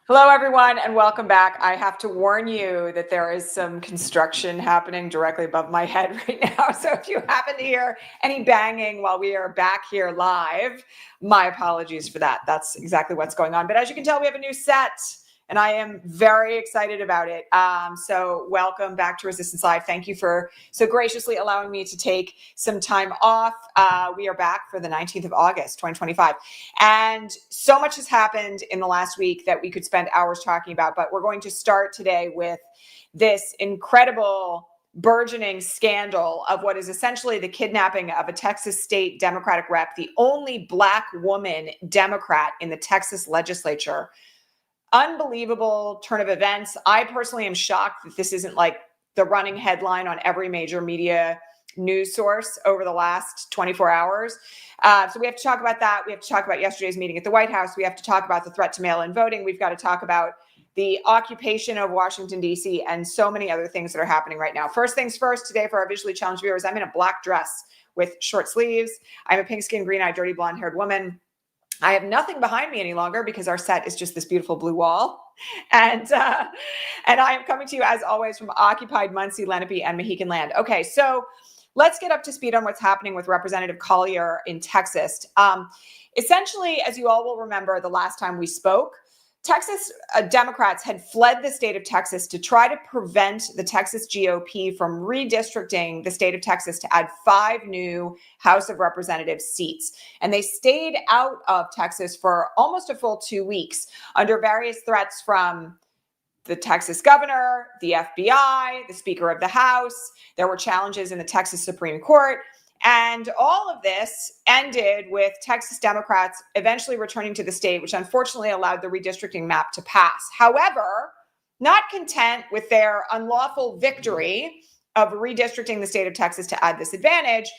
Hello, everyone, and welcome back. I have to warn you that there is some construction happening directly above my head right now. So if you happen to hear any banging while we are back here live, my apologies for that. That's exactly what's going on. But as you can tell, we have a new set, and I am very excited about it. So welcome back to Resistance Live. Thank you for so graciously allowing me to take some time off. We are back for the 19th of August, 2025. And so much has happened in the last week that we could spend hours talking about, but we're going to start today with this incredible burgeoning scandal of what is essentially the kidnapping of a Texas state Democratic rep, the only Black woman Democrat in the Texas legislature. Unbelievable turn of events. I personally am shocked that this isn't like the running headline on every major media news source over the last 24 hours. So we have to talk about that. We have to talk about yesterday's meeting at the White House. We have to talk about the threat to mail-in voting. We've got to talk about the occupation of Washington, D.C., and so many other things that are happening right now. First things first, today for our visually challenged viewers, I'm in a black dress with short sleeves. I'm a pink-skinned, green-eyed, dirty, blonde-haired woman. I have nothing behind me any longer because our set is just this beautiful blue wall. And I am coming to you, as always, from occupied Muncie, Lenape, and Mohican land. Okay, so let's get up to speed on what's happening with Representative Collier in Texas. Essentially, as you all will remember, the last time we spoke, Texas Democrats had fled the state of Texas to try to prevent the Texas GOP from redistricting the state of Texas to add 5 new House of Representatives seats. And they stayed out of Texas for almost a full 2 weeks under various threats from the Texas governor, the FBI, the Speaker of the House. There were challenges in the Texas Supreme Court. And all of this ended with Texas Democrats eventually returning to the state, which unfortunately allowed the redistricting map to pass. However, not content with their unlawful victory of redistricting the state of Texas to add this advantage,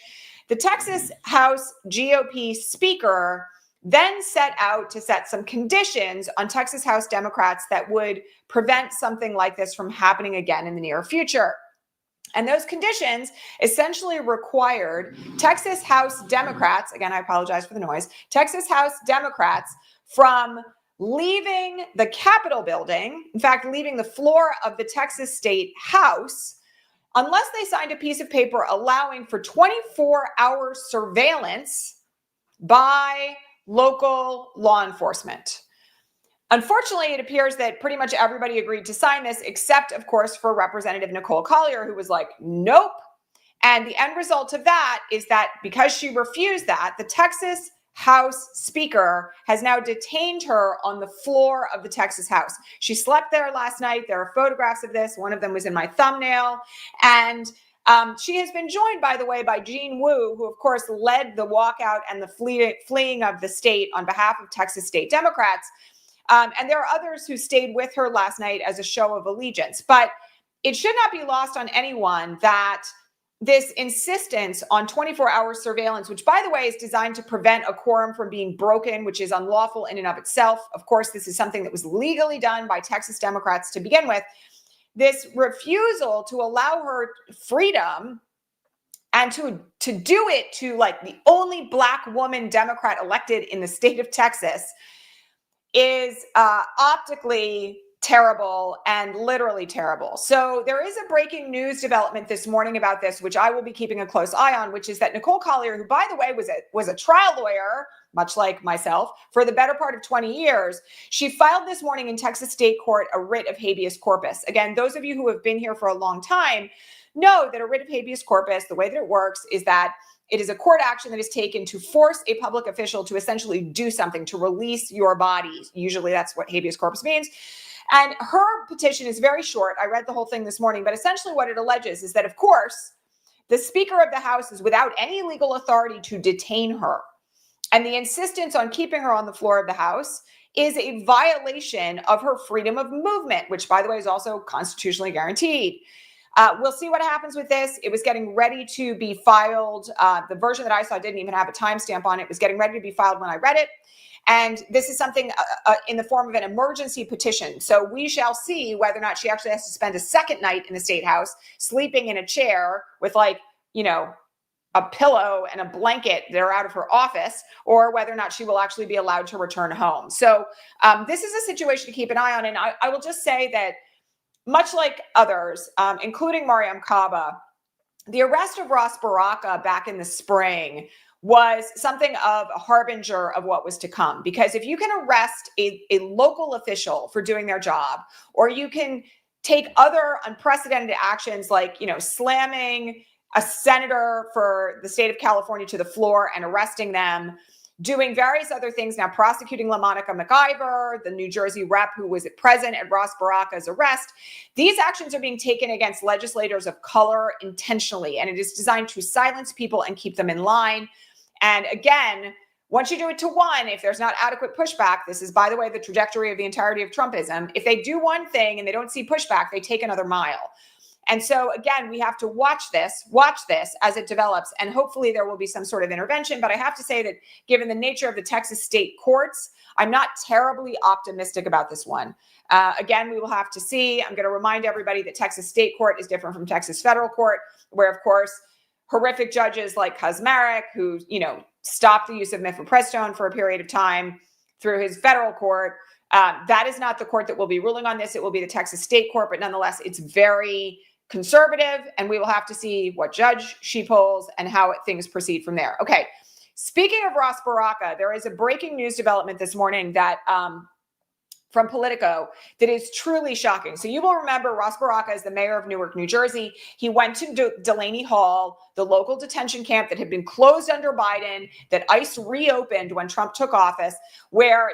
the Texas House GOP Speaker then set out to set some conditions on Texas House Democrats that would prevent something like this from happening again in the near future. And those conditions essentially required Texas House Democrats, again, I apologize for the noise, Texas House Democrats from leaving the Capitol building, in fact, leaving the floor of the Texas State House, unless they signed a piece of paper allowing for 24-hour surveillance by local law enforcement. Unfortunately, it appears that pretty much everybody agreed to sign this, except, of course, for Representative Nicole Collier, who was like, nope. And the end result of that is that because she refused that, the Texas House Speaker has now detained her on the floor of the Texas House. She slept there last night. There are photographs of this. One of them was in my thumbnail. And she has been joined, by the way, by Jean Wu, who, of course, led the walkout and the fleeing of the state on behalf of Texas state Democrats. And there are others who stayed with her last night as a show of allegiance. But it should not be lost on anyone that this insistence on 24-hour surveillance, which, by the way, is designed to prevent a quorum from being broken, which is unlawful in and of itself. Of course, this is something that was legally done by Texas Democrats to begin with. This refusal to allow her freedom and to do it to like the only Black woman Democrat elected in the state of Texas is optically terrible and literally terrible. So there is a breaking news development this morning about this, which I will be keeping a close eye on, which is that Nicole Collier, who, by the way, was a trial lawyer, much like myself, for the better part of 20 years, she filed this morning in Texas state court a writ of habeas corpus. Again, those of you who have been here for a long time know that a writ of habeas corpus, the way that it works is that it is a court action that is taken to force a public official to essentially do something, to release your body. Usually that's what habeas corpus means. And her petition is very short. I read the whole thing this morning, but essentially what it alleges is that, of course, the Speaker of the House is without any legal authority to detain her. And the insistence on keeping her on the floor of the House is a violation of her freedom of movement, which, by the way, is also constitutionally guaranteed. We'll see what happens with this. It was getting ready to be filed. The version that I saw didn't even have a timestamp on it. It was getting ready to be filed when I read it. And this is something in the form of an emergency petition. So we shall see whether or not she actually has to spend a second night in the State House, sleeping in a chair with, like, you know, a pillow and a blanket that are out of her office, or whether or not she will actually be allowed to return home. So this is a situation to keep an eye on. And I will just say that much like others, including Mariam Kaba, the arrest of Ras Baraka back in the spring was something of a harbinger of what was to come. Because if you can arrest a local official for doing their job, or you can take other unprecedented actions like, slamming a senator for the state of California to the floor and arresting them, doing various other things, now prosecuting LaMonica McIver, the New Jersey rep who was present at Ras Baraka's arrest. These actions are being taken against legislators of color intentionally, and it is designed to silence people and keep them in line. And again, once you do it to one, if there's not adequate pushback, this is, by the way, the trajectory of the entirety of Trumpism. If they do one thing and they don't see pushback, they take another mile. And so, again, we have to watch this as it develops, and hopefully there will be some sort of intervention. But I have to say that given the nature of the Texas state courts, I'm not terribly optimistic about this one. Again, we will have to see. I'm going to remind everybody that Texas state court is different from Texas federal court, where, of course, horrific judges like Kazmarek, who, stopped the use of mifepristone for a period of time through his federal court. That is not the court that will be ruling on this. It will be the Texas state court, but nonetheless, it's very conservative, and we will have to see what judge she pulls and how things proceed from there. Okay, speaking of Ras Baraka, there is a breaking news development this morning that from Politico that is truly shocking. So you will remember Ras Baraka is the mayor of Newark, New Jersey. He went to Delaney Hall, the local detention camp that had been closed under Biden, that ICE reopened when Trump took office, where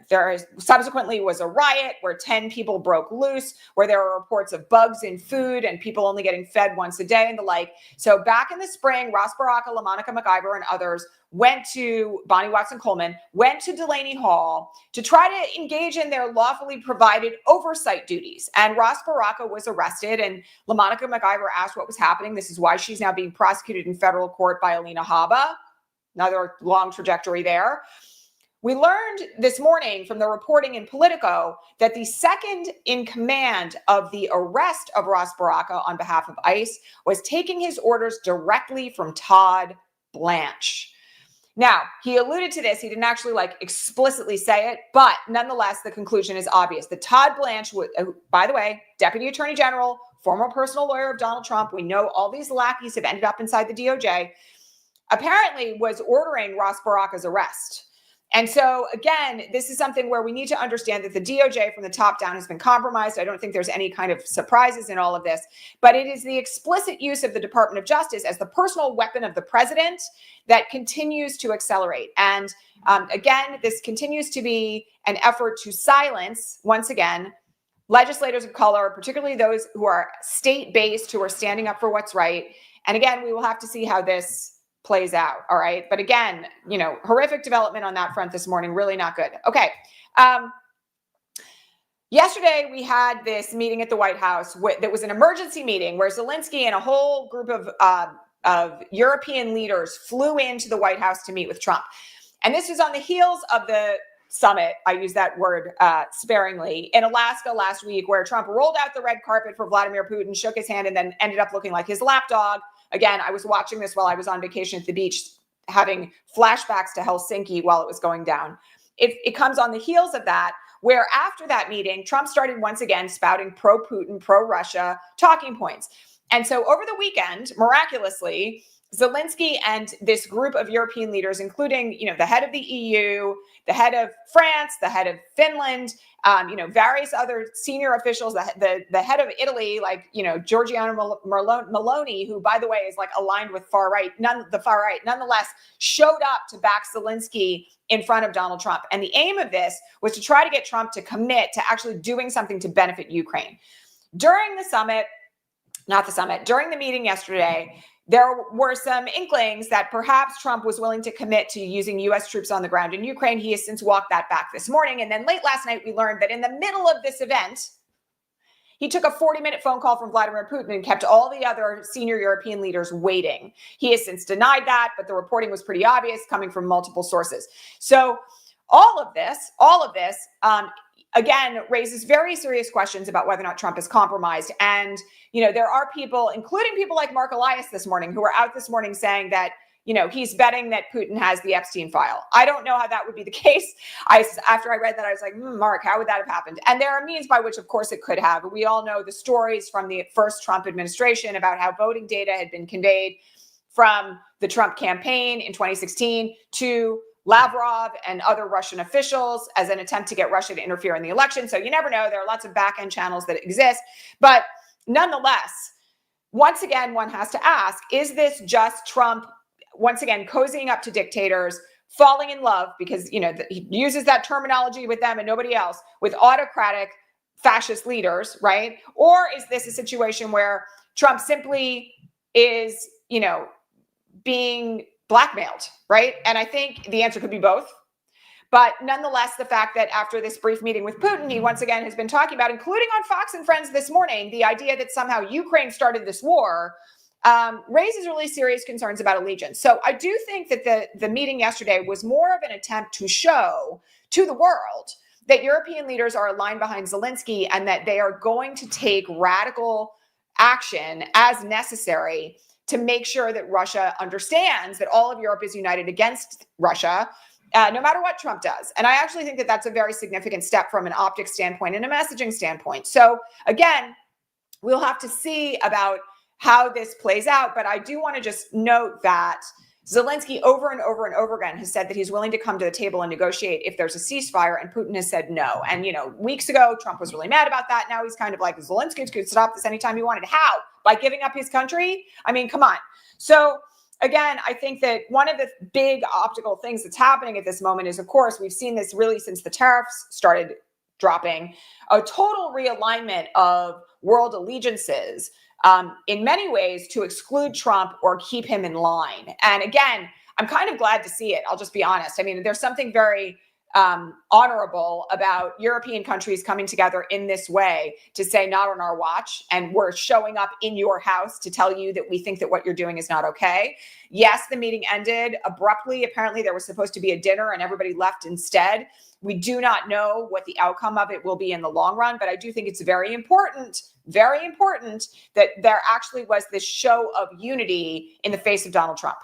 there subsequently was a riot, where 10 people broke loose, where there were reports of bugs in food and people only getting fed once a day and the like. So back in the spring, Ras Baraka, LaMonica McIver, and others went to Bonnie Watson-Coleman, went to Delaney Hall to try to engage in their lawfully provided oversight duties. And Ras Baraka was arrested, and LaMonica McIver asked what was happening. This is why she's now being prosecuted in federal court by Alina Habba. Another long trajectory there. We learned this morning from the reporting in Politico that the second in command of the arrest of Ras Baraka on behalf of ICE was taking his orders directly from Todd Blanche. Now, he alluded to this. He didn't actually explicitly say it, but nonetheless, the conclusion is obvious. That Todd Blanche, by the way, Deputy Attorney General, former personal lawyer of Donald Trump, we know all these lackeys have ended up inside the DOJ, apparently was ordering Ras Baraka's arrest. And so, again, this is something where we need to understand that the DOJ from the top down has been compromised. I don't think there's any kind of surprises in all of this, but it is the explicit use of the Department of Justice as the personal weapon of the president that continues to accelerate. And again, this continues to be an effort to silence, once again, legislators of color, particularly those who are state-based, who are standing up for what's right. And again, we will have to see how this plays out. All right. But again, horrific development on that front this morning. Really not good. Okay. Yesterday, we had this meeting at the White House that was an emergency meeting where Zelensky and a whole group of European leaders flew into the White House to meet with Trump. And this was on the heels of the summit, I use that word sparingly, in Alaska last week, where Trump rolled out the red carpet for Vladimir Putin, shook his hand, and then ended up looking like his lapdog. Again, I was watching this while I was on vacation at the beach, having flashbacks to Helsinki while it was going down. It comes on the heels of that, where after that meeting, Trump started once again spouting pro-Putin, pro-Russia talking points. And so over the weekend, miraculously, Zelensky and this group of European leaders, including, the head of the EU, the head of France, the head of Finland, various other senior officials, the head of Italy, Giorgiano Meloni, who, by the way, is aligned with the far right, nonetheless, showed up to back Zelensky in front of Donald Trump. And the aim of this was to try to get Trump to commit to actually doing something to benefit Ukraine. During the meeting yesterday, there were some inklings that perhaps Trump was willing to commit to using U.S. troops on the ground in Ukraine. He has since walked that back this morning. And then late last night, we learned that in the middle of this event, he took a 40-minute phone call from Vladimir Putin and kept all the other senior European leaders waiting. He has since denied that, but the reporting was pretty obvious, coming from multiple sources. So all of this again, raises very serious questions about whether or not Trump is compromised. And, there are people, including people like Mark Elias this morning, who are out this morning saying that, he's betting that Putin has the Epstein file. I don't know how that would be the case. After I read that, I was like, Mark, how would that have happened? And there are means by which, of course, it could have. We all know the stories from the first Trump administration about how voting data had been conveyed from the Trump campaign in 2016 to Lavrov and other Russian officials as an attempt to get Russia to interfere in the election. So you never know. There are lots of back-end channels that exist. But nonetheless, once again, one has to ask, is this just Trump, once again, cozying up to dictators, falling in love, because, he uses that terminology with them and nobody else, with autocratic fascist leaders, right? Or is this a situation where Trump simply is, being blackmailed, right? And I think the answer could be both. But nonetheless, the fact that after this brief meeting with Putin, he once again has been talking about, including on Fox and Friends this morning, the idea that somehow Ukraine started this war, raises really serious concerns about allegiance. So I do think that the meeting yesterday was more of an attempt to show to the world that European leaders are aligned behind Zelensky and that they are going to take radical action as necessary to make sure that Russia understands that all of Europe is united against Russia, no matter what Trump does. And I actually think that that's a very significant step from an optics standpoint and a messaging standpoint. So again, we'll have to see about how this plays out. But I do want to just note that Zelensky over and over and over again has said that he's willing to come to the table and negotiate if there's a ceasefire, and Putin has said no. And, weeks ago, Trump was really mad about that. Now he's kind of like, Zelensky could stop this anytime he wanted. How? By giving up his country? I mean, come on. So again, I think that one of the big optical things that's happening at this moment is, of course, we've seen this really since the tariffs started dropping, a total realignment of world allegiances in many ways to exclude Trump or keep him in line. And again, I'm kind of glad to see it. I'll just be honest. I mean, there's something very honorable about European countries coming together in this way to say, not on our watch, and we're showing up in your house to tell you that we think that what you're doing is not okay. Yes, the meeting ended abruptly. Apparently there was supposed to be a dinner and everybody left instead. We do not know what the outcome of it will be in the long run, but I do think it's very important that there actually was this show of unity in the face of Donald Trump.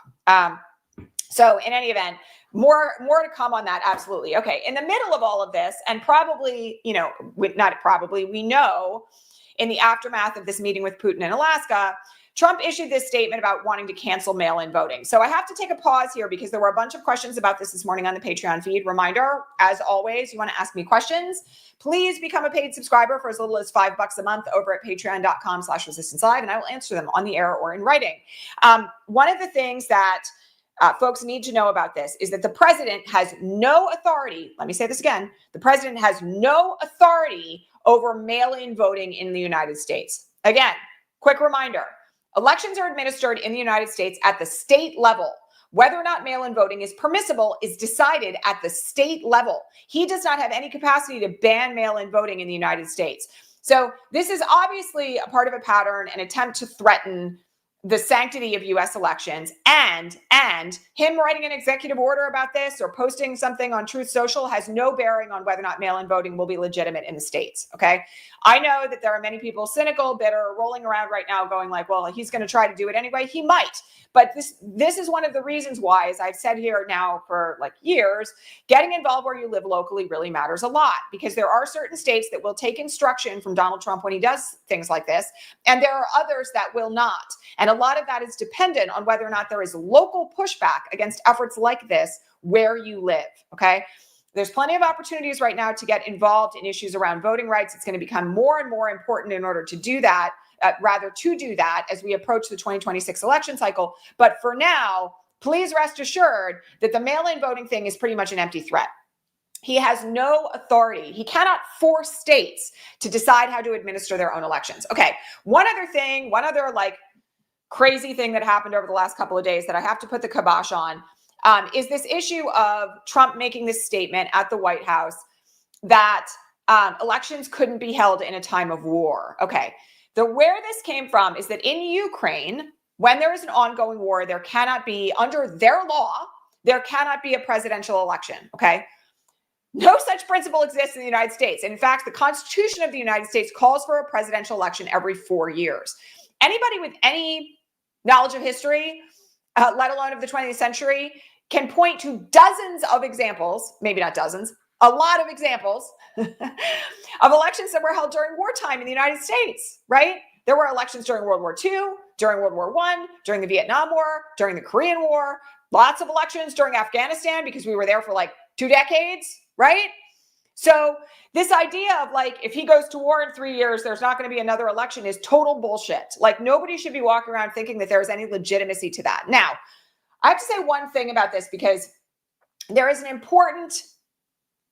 So in any event, more to come on that. Absolutely. Okay. In the middle of all of this, and probably, we know in the aftermath of this meeting with Putin in Alaska, Trump issued this statement about wanting to cancel mail-in voting. So I have to take a pause here because there were a bunch of questions about this morning on the Patreon feed. Reminder, as always, you want to ask me questions, please become a paid subscriber for as little as $5 a month over at patreon.com/resistancelive, and I will answer them on the air or in writing. One of the things that folks need to know about this is that the president has no authority. Let me say this again. The president has no authority over mail-in voting in the United States. Again, quick reminder. Elections are administered in the United States at the state level. Whether or not mail-in voting is permissible is decided at the state level. He does not have any capacity to ban mail-in voting in the United States. So this is obviously a part of a pattern, an attempt to threaten the sanctity of U.S. elections, and him writing an executive order about this or posting something on Truth Social has no bearing on whether or not mail-in voting will be legitimate in the states, okay? I know that there are many people cynical, bitter, rolling around right now going like, well, he's going to try to do it anyway. He might, but this is one of the reasons why, as I've said here now for like years, getting involved where you live locally really matters a lot, because there are certain states that will take instruction from Donald Trump when he does things like this, and there are others that will not. And a lot of that is dependent on whether or not there is local pushback against efforts like this where you live, okay? There's plenty of opportunities right now to get involved in issues around voting rights. It's going to become more and more important in order to do that, as we approach the 2026 election cycle. But for now, please rest assured that the mail-in voting thing is pretty much an empty threat. He has no authority. He cannot force states to decide how to administer their own elections. Okay, one other like crazy thing that happened over the last couple of days that I have to put the kibosh on is this issue of Trump making this statement at the White House that elections couldn't be held in a time of war. Okay, where this came from is that in Ukraine, when there is an ongoing war, there cannot be, under their law, there cannot be a presidential election, okay? No such principle exists in the United States. And in fact, the Constitution of the United States calls for a presidential election every 4 years. Anybody with any knowledge of history, let alone of the 20th century, can point to dozens of examples, maybe not dozens, a lot of examples of elections that were held during wartime in the United States, right? There were elections during World War II, during World War I, during the Vietnam War, during the Korean War, lots of elections during Afghanistan because we were there for like 2 decades, right? So this idea of like, if he goes to war in 3 years, there's not going to be another election is total bullshit. Like nobody should be walking around thinking that there's any legitimacy to that. Now, I have to say one thing about this because there is an important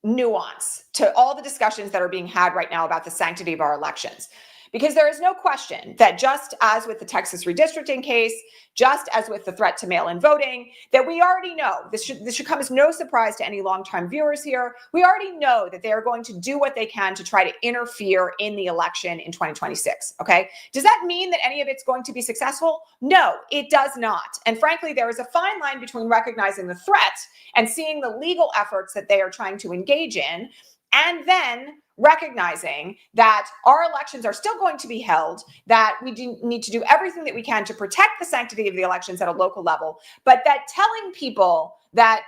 nuance to all the discussions that are being had right now about the sanctity of our elections. Because there is no question that just as with the Texas redistricting case, just as with the threat to mail-in voting, that we already know, this should come as no surprise to any longtime viewers here, we already know that they are going to do what they can to try to interfere in the election in 2026, okay? Does that mean that any of it's going to be successful? No, it does not. And frankly, there is a fine line between recognizing the threat and seeing the legal efforts that they are trying to engage in, and then recognizing that our elections are still going to be held, that we do need to do everything that we can to protect the sanctity of the elections at a local level, but that telling people that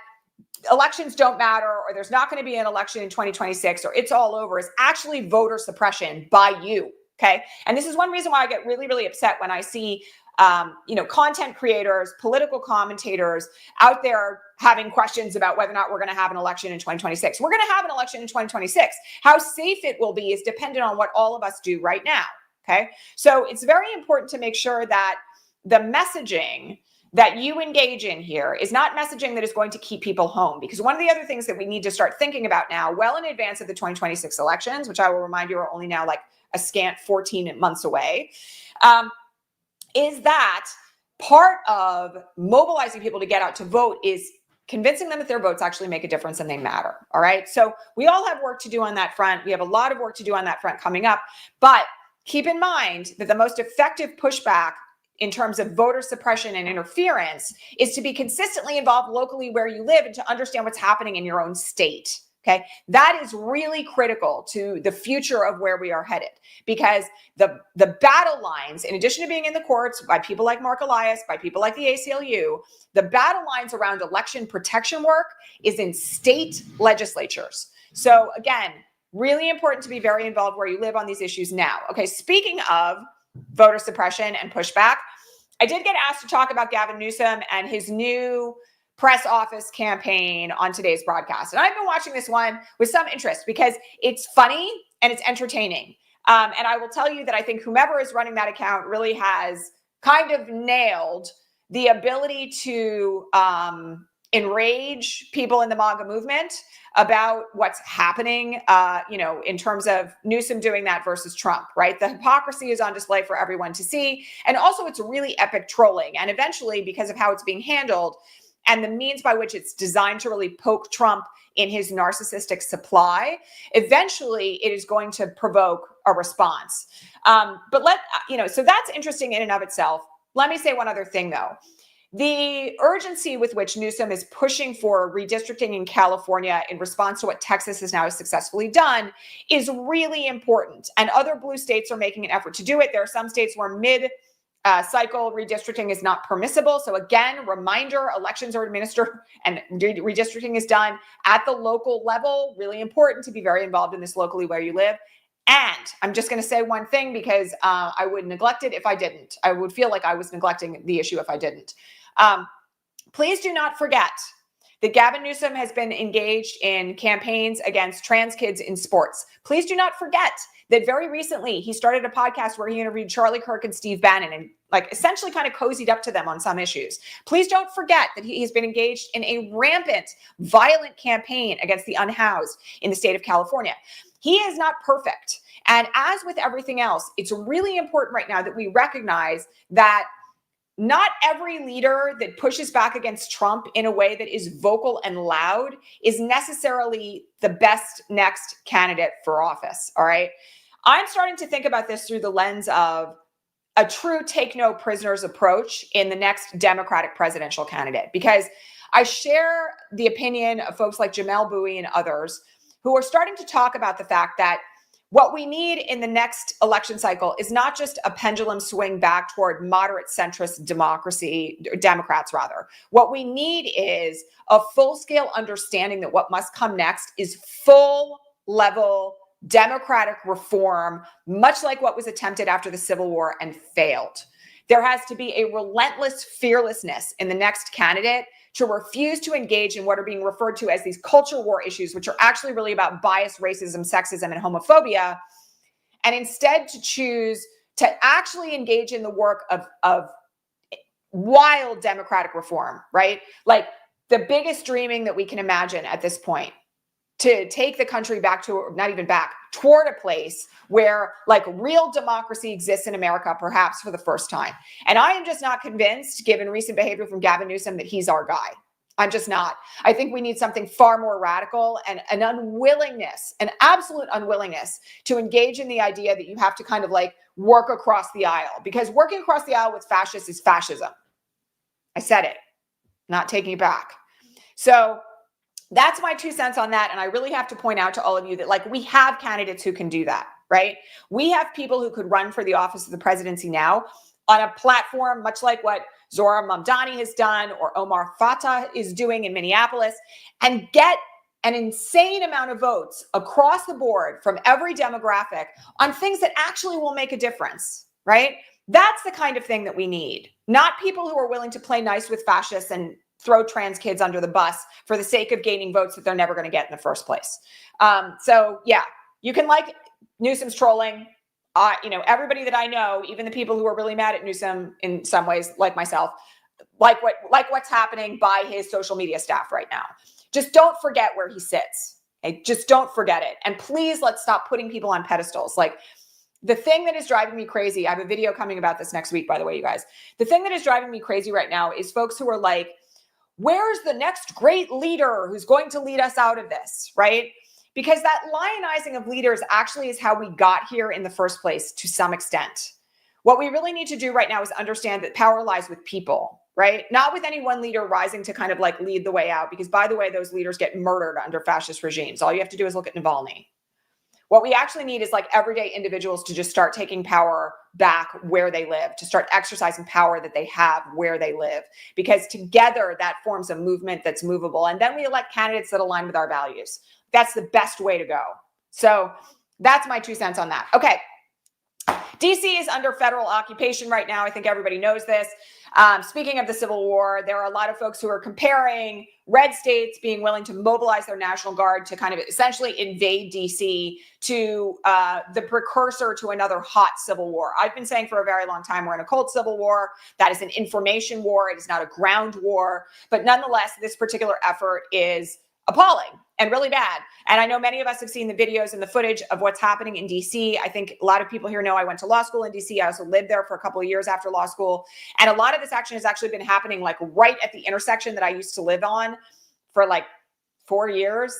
elections don't matter or there's not going to be an election in 2026 or it's all over is actually voter suppression by you, okay? And this is one reason why I get really, really upset when I see content creators, political commentators out there having questions about whether or not we're going to have an election in 2026. We're going to have an election in 2026. How safe it will be is dependent on what all of us do right now. Okay. So it's very important to make sure that the messaging that you engage in here is not messaging that is going to keep people home. Because one of the other things that we need to start thinking about now, well in advance of the 2026 elections, which I will remind you are only now like a scant 14 months away, is that part of mobilizing people to get out to vote is convincing them that their votes actually make a difference and they matter. All right. So we all have work to do on that front. We have a lot of work to do on that front coming up. But keep in mind that the most effective pushback in terms of voter suppression and interference is to be consistently involved locally where you live and to understand what's happening in your own state. Okay, that is really critical to the future of where we are headed, because the battle lines, in addition to being in the courts by people like Mark Elias, by people like the ACLU, the battle lines around election protection work is in state legislatures. So again, really important to be very involved where you live on these issues now. Okay, speaking of voter suppression and pushback, I did get asked to talk about Gavin Newsom and his new press office campaign on today's broadcast. And I've been watching this one with some interest because it's funny and it's entertaining. And I will tell you that I think whomever is running that account really has kind of nailed the ability to enrage people in the MAGA movement about what's happening, in terms of Newsom doing that versus Trump, right? The hypocrisy is on display for everyone to see. And also it's really epic trolling. And eventually, because of how it's being handled, and the means by which it's designed to really poke Trump in his narcissistic supply, eventually it is going to provoke a response. So that's interesting in and of itself. Let me say one other thing, though. The urgency with which Newsom is pushing for redistricting in California in response to what Texas has now successfully done is really important. And other blue states are making an effort to do it. There are some states where cycle redistricting is not permissible. So again, reminder, elections are administered and redistricting is done at the local level. Really important to be very involved in this locally where you live. And I'm just going to say one thing because I would neglect it if I didn't. I would feel like I was neglecting the issue if I didn't. Please do not forget that Gavin Newsom has been engaged in campaigns against trans kids in sports. Please do not forget that very recently he started a podcast where he interviewed Charlie Kirk and Steve Bannon and essentially kind of cozied up to them on some issues. Please don't forget that he's been engaged in a rampant, violent campaign against the unhoused in the state of California. He is not perfect. And as with everything else, it's really important right now that we recognize that not every leader that pushes back against Trump in a way that is vocal and loud is necessarily the best next candidate for office. All right. I'm starting to think about this through the lens of a true take no prisoners approach in the next Democratic presidential candidate, because I share the opinion of folks like Jamel Bowie and others who are starting to talk about the fact that what we need in the next election cycle is not just a pendulum swing back toward moderate centrist Democrats rather. What we need is a full-scale understanding that what must come next is full-level democratic reform, much like what was attempted after the Civil War and failed. There has to be a relentless fearlessness in the next candidate to refuse to engage in what are being referred to as these culture war issues, which are actually really about bias, racism, sexism, and homophobia, and instead to choose to actually engage in the work of wild democratic reform, right? Like the biggest dreaming that we can imagine at this point, to take the country back to, not even back, toward a place where like real democracy exists in America, perhaps for the first time. And I am just not convinced, given recent behavior from Gavin Newsom, that he's our guy. I'm just not. I think we need something far more radical, and an unwillingness, an absolute unwillingness to engage in the idea that you have to kind of like work across the aisle, because working across the aisle with fascists is fascism. I said it, not taking it back. So that's my 2 cents on that. And I really have to point out to all of you that like we have candidates who can do that, right? We have people who could run for the office of the presidency now on a platform much like what Zohra Mamdani has done or Omar Fatah is doing in Minneapolis, and get an insane amount of votes across the board from every demographic on things that actually will make a difference, right? That's the kind of thing that we need, not people who are willing to play nice with fascists and throw trans kids under the bus for the sake of gaining votes that they're never going to get in the first place. So yeah, you can like Newsom's trolling. Everybody that I know, even the people who are really mad at Newsom in some ways, like myself, like what's happening by his social media staff right now. Just don't forget where he sits. Okay? Just don't forget it. And please, let's stop putting people on pedestals. Like the thing that is driving me crazy, I have a video coming about this next week, by the way, you guys. The thing that is driving me crazy right now is folks who are like, where's the next great leader who's going to lead us out of this, right? Because that lionizing of leaders actually is how we got here in the first place to some extent. What we really need to do right now is understand that power lies with people, right? Not with any one leader rising to kind of like lead the way out, because by the way, those leaders get murdered under fascist regimes. All you have to do is look at Navalny. What we actually need is like everyday individuals to just start taking power back where they live, to start exercising power that they have where they live, because together that forms a movement that's movable. And then we elect candidates that align with our values. That's the best way to go. So that's my 2 cents on that. Okay. DC is under federal occupation right now. I think everybody knows this. Speaking of the Civil War, there are a lot of folks who are comparing red states being willing to mobilize their National Guard to kind of essentially invade DC to the precursor to another hot civil war. I've been saying for a very long time, we're in a cold civil war. That is an information war. It is not a ground war. But nonetheless, this particular effort is appalling and really bad. And I know many of us have seen the videos and the footage of what's happening in DC. I think a lot of people here know I went to law school in DC. I also lived there for a couple of years after law school. And a lot of this action has actually been happening like right at the intersection that I used to live on for like 4 years.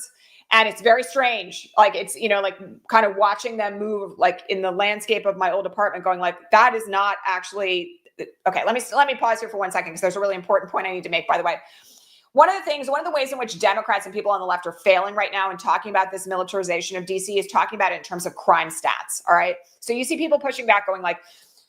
And it's very strange. Like it's, like kind of watching them move like in the landscape of my old apartment going like, that is not actually, okay, let me pause here for 1 second because there's a really important point I need to make, by the way. One of the ways in which Democrats and people on the left are failing right now in talking about this militarization of DC is talking about it in terms of crime stats. All right. So you see people pushing back going like,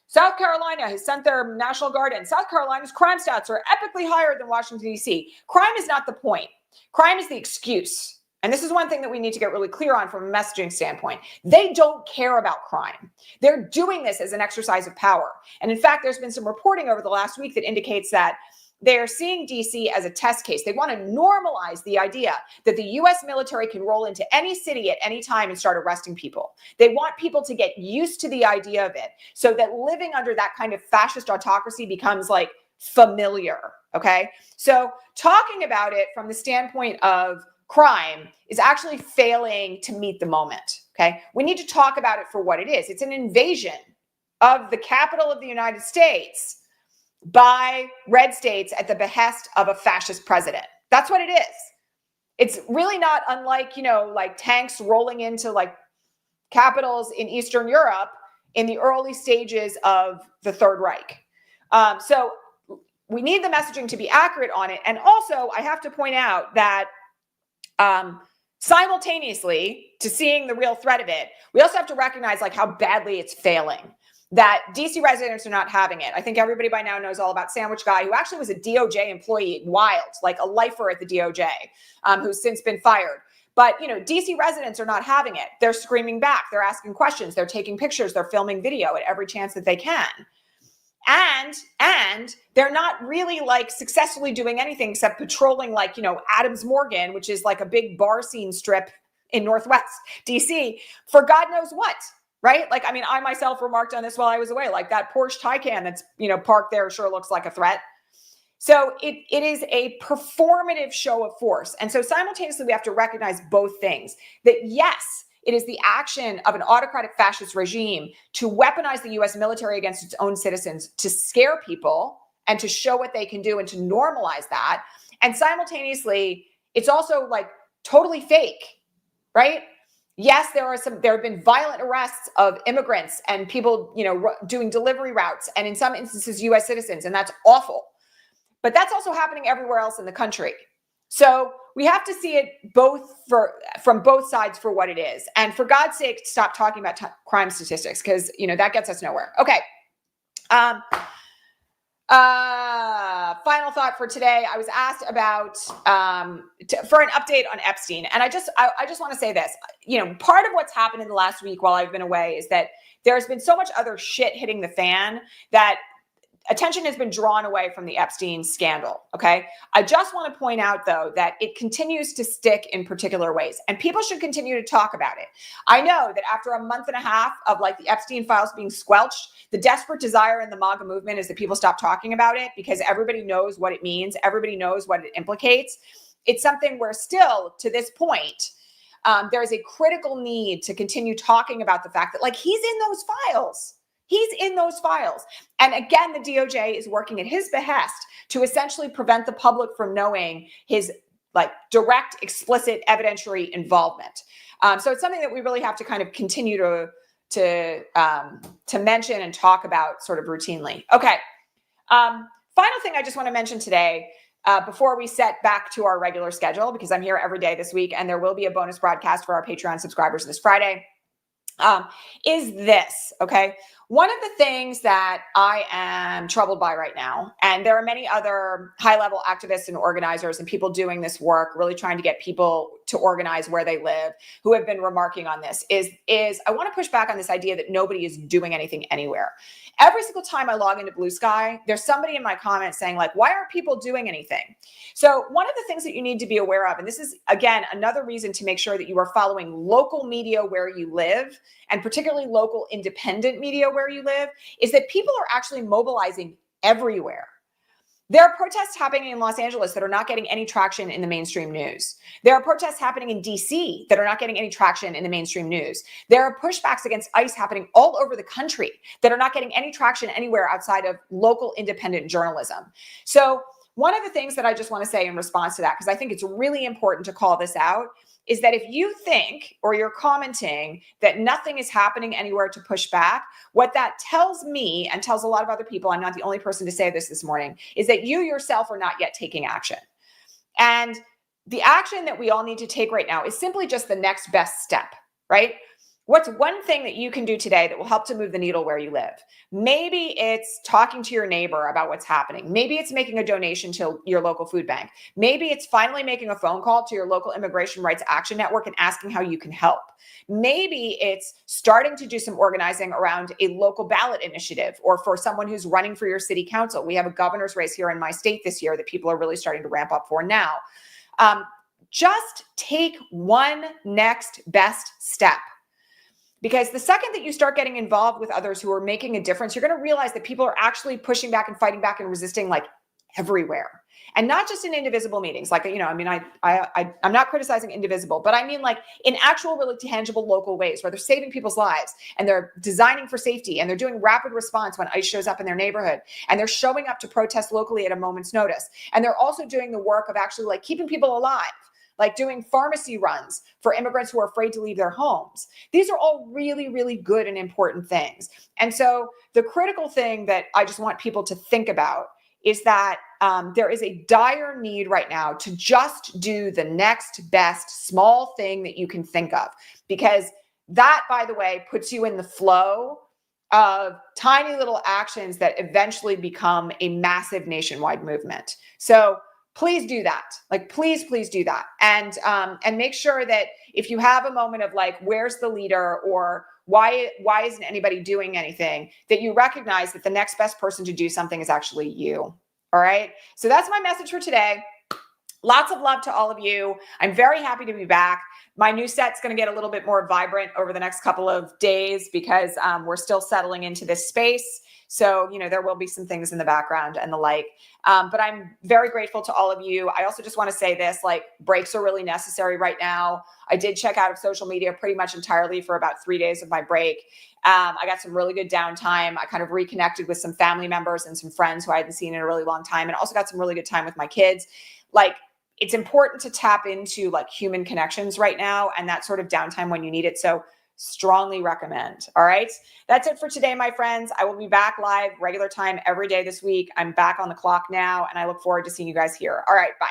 South Carolina has sent their National Guard in. South Carolina's crime stats are epically higher than Washington, D.C. Crime is not the point. Crime is the excuse. And this is one thing that we need to get really clear on from a messaging standpoint. They don't care about crime. They're doing this as an exercise of power. And in fact, there's been some reporting over the last week that indicates that they're seeing DC as a test case. They want to normalize the idea that the U.S. military can roll into any city at any time and start arresting people. They want people to get used to the idea of it so that living under that kind of fascist autocracy becomes like familiar. Okay. So talking about it from the standpoint of crime is actually failing to meet the moment. Okay. We need to talk about it for what it is. It's an invasion of the capital of the United States by red states at the behest of a fascist president. That's what it is. It's really not unlike, like tanks rolling into like capitals in Eastern Europe in the early stages of the Third Reich. So we need the messaging to be accurate on it. And also, I have to point out that Simultaneously to seeing the real threat of it, we also have to recognize like how badly it's failing, that DC residents are not having it. I think everybody by now knows all about Sandwich Guy, who actually was a DOJ employee, wild, like a lifer at the DOJ, who's since been fired. But, you know, DC residents are not having it. They're screaming back. They're asking questions. They're taking pictures. They're filming video at every chance that they can. And they're not really like successfully doing anything except patrolling like, you know, Adams Morgan, which is like a big bar scene strip in Northwest DC for God knows what, right? Like, I mean, I myself remarked on this while I was away, like that Porsche Taycan that's, you know, parked there sure looks like a threat. So it is a performative show of force. And so simultaneously, we have to recognize both things, that yes, it is the action of an autocratic fascist regime to weaponize the US military against its own citizens, to scare people and to show what they can do and to normalize that. And simultaneously, it's also like totally fake, right? Yes, there have been violent arrests of immigrants and people, you know, doing delivery routes, and in some instances, US citizens, and that's awful. But that's also happening everywhere else in the country. So we have to see it from both sides for what it is. And for God's sake, stop talking about crime statistics, because, you know, that gets us nowhere. Okay. Final thought for today. I was asked about for an update on Epstein, and I just want to say this. You know, part of what's happened in the last week while I've been away is that there's been so much other shit hitting the fan that attention has been drawn away from the Epstein scandal, okay? I just want to point out, though, that it continues to stick in particular ways, and people should continue to talk about it. I know that after a month and a half of like the Epstein files being squelched, the desperate desire in the MAGA movement is that people stop talking about it because everybody knows what it means. Everybody knows what it implicates. It's something where still, to this point, there is a critical need to continue talking about the fact that, like, he's in those files. He's in those files. And again, the DOJ is working at his behest to essentially prevent the public from knowing his like direct, explicit evidentiary involvement. So it's something that we really have to kind of continue to mention and talk about sort of routinely. Okay. Final thing I just want to mention today, before we set back to our regular schedule, because I'm here every day this week, and there will be a bonus broadcast for our Patreon subscribers this Friday, is this, okay? One of the things that I am troubled by right now, and there are many other high-level activists and organizers and people doing this work, really trying to get people to organize where they live, who have been remarking on this, is I want to push back on this idea that nobody is doing anything anywhere. Every single time I log into Blue Sky, there's somebody in my comments saying, like, why aren't people doing anything? So one of the things that you need to be aware of, and this is, again, another reason to make sure that you are following local media where you live, and particularly local independent media where you live, is that people are actually mobilizing everywhere. There are protests happening in Los Angeles that are not getting any traction in the mainstream news. There are protests happening in DC that are not getting any traction in the mainstream news. There are pushbacks against ICE happening all over the country that are not getting any traction anywhere outside of local independent journalism. So one of the things that I just want to say in response to that, because I think it's really important to call this out, is that if you think, or you're commenting, that nothing is happening anywhere to push back, what that tells me, and tells a lot of other people, I'm not the only person to say this morning, is that you yourself are not yet taking action. And the action that we all need to take right now is simply just the next best step, right? What's one thing that you can do today that will help to move the needle where you live? Maybe it's talking to your neighbor about what's happening. Maybe it's making a donation to your local food bank. Maybe it's finally making a phone call to your local Immigration Rights Action Network and asking how you can help. Maybe it's starting to do some organizing around a local ballot initiative, or for someone who's running for your city council. We have a governor's race here in my state this year that people are really starting to ramp up for now. Just take one next best step. Because the second that you start getting involved with others who are making a difference, you're going to realize that people are actually pushing back and fighting back and resisting, like, everywhere. And not just in indivisible meetings. Like, you know, I mean, I'm not criticizing indivisible, but I mean, like, in actual, really tangible local ways where they're saving people's lives, and they're designing for safety, and they're doing rapid response when ICE shows up in their neighborhood, and they're showing up to protest locally at a moment's notice. And they're also doing the work of actually, like, keeping people alive, like doing pharmacy runs for immigrants who are afraid to leave their homes. These are all really, really good and important things. And so the critical thing that I just want people to think about is that there is a dire need right now to just do the next best small thing that you can think of, because that, by the way, puts you in the flow of tiny little actions that eventually become a massive nationwide movement. So please do that. Like, please do that. And make sure that if you have a moment of like, where's the leader, or why isn't anybody doing anything, that you recognize that the next best person to do something is actually you. All right. So that's my message for today. Lots of love to all of you. I'm very happy to be back. My new set's going to get a little bit more vibrant over the next couple of days because we're still settling into this space. So, there will be some things in the background and the like. But I'm very grateful to all of you. I also just want to say this, like, breaks are really necessary right now. I did check out of social media pretty much entirely for about 3 days of my break. I got some really good downtime. I kind of reconnected with some family members and some friends who I hadn't seen in a really long time, and also got some really good time with my kids. Like, it's important to tap into like human connections right now and that sort of downtime when you need it. So strongly recommend. All right. That's it for today, my friends. I will be back live regular time every day this week. I'm back on the clock now, and I look forward to seeing you guys here. All right. Bye.